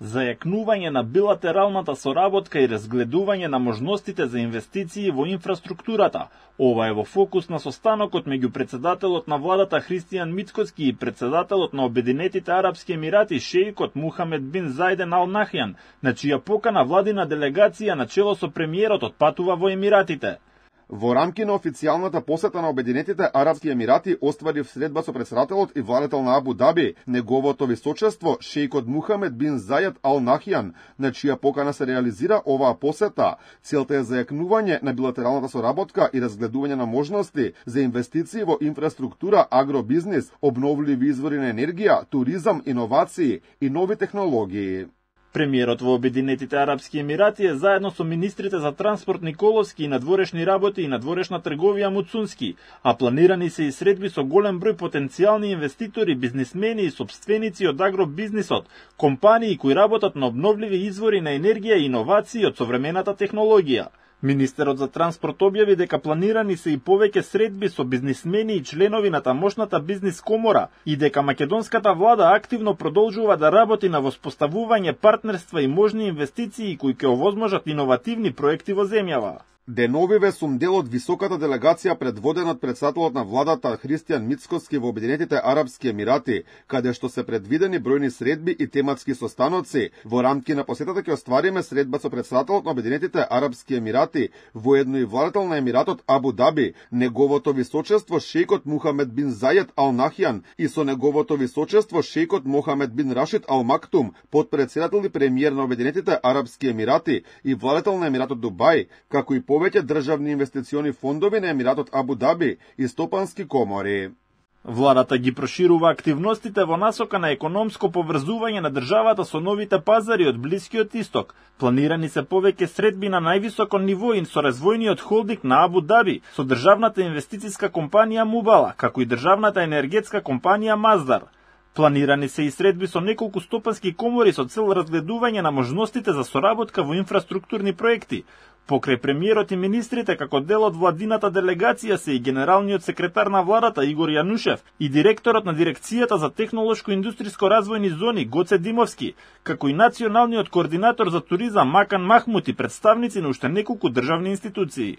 зајакнување на билатералната соработка и разгледување на можностите за инвестиции во инфраструктурата. Ова е во фокус на состанокот меѓу председателот на владата Христијан Мицкоски и председателот на Обединетите Арапски Емирати шеикот Мухамед бин Зајден Ал Нахјан, на чија покана владина делегација на чело со премиерот отпатува во Емиратите. Во рамки на официјалната посета на Обединетите Арапски Емирати оствари средба со председателот и владетел на Абу Даби, неговото височество шеикот Мухамед бин Зајд Ал Нахјан, на чија покана се реализира оваа посета. Целта е зајакнување на билатералната соработка и разгледување на можности за инвестиции во инфраструктура, агробизнис, обновливи извори на енергија, туризам, иновации и нови технологии. Премиерот во Обединетите Арапски Емирати е заедно со министрите за транспорт Николовски и надворешни работи и надворешна трговија Муцунски, а планирани се и средби со голем број потенцијални инвеститори, бизнисмени и сопственици од агробизнисот, компании кои работат на обновливи извори на енергија и иновации од современата технологија. Министерот за транспорт објави дека планирани се и повеќе средби со бизнисмени и членови на тамошната бизнис комора и дека македонската влада активно продолжува да работи на воспоставување партнерства и можни инвестиции кои ќе овозможат иновативни проекти во земјава. Деновиве сум дел од високата делегација предводен од председателот на владата Христијан Мицкоски во Обединетите Арапски Емирати, каде што се предвидени бројни средби и тематски состаноци. Во рамки на посетата ќе оствариме средба со председателот на Обединетите Арапски Емирати, воедно и владетел на Емиратот Абу Даби, неговото височество шеикот Мухамед бин Зајд Ал Нахјан и со неговото височество шеикот Мохамед бин Рашид Ал Мактум, подпредседател и премиер на Обединетите Арапски Емирати и владетел на Емиратот Дубај, како и повеќе државни инвестициони фондови на Емиратот Абу Даби и стопански комори. Владата ги проширува активностите во насока на економско поврзување на државата со новите пазари од Блискиот Исток. Планирани се повеќе средби на највисоко ниво и со развојниот холдинг на Абу Даби, со државната инвестициска компанија Мубала, како и државната енергетска компанија Маздар. Планирани се и средби со неколку стопански комори со цел разгледување на можностите за соработка во инфраструктурни проекти. Покрај премиерот и министрите, како дел од владината делегација се и генералниот секретар на владата Игор Јанушев и директорот на дирекцијата за технолошко-индустријско развојни зони Гоце Димовски, како и националниот координатор за туризам Макан Махмут и представници на уште неколку државни институции.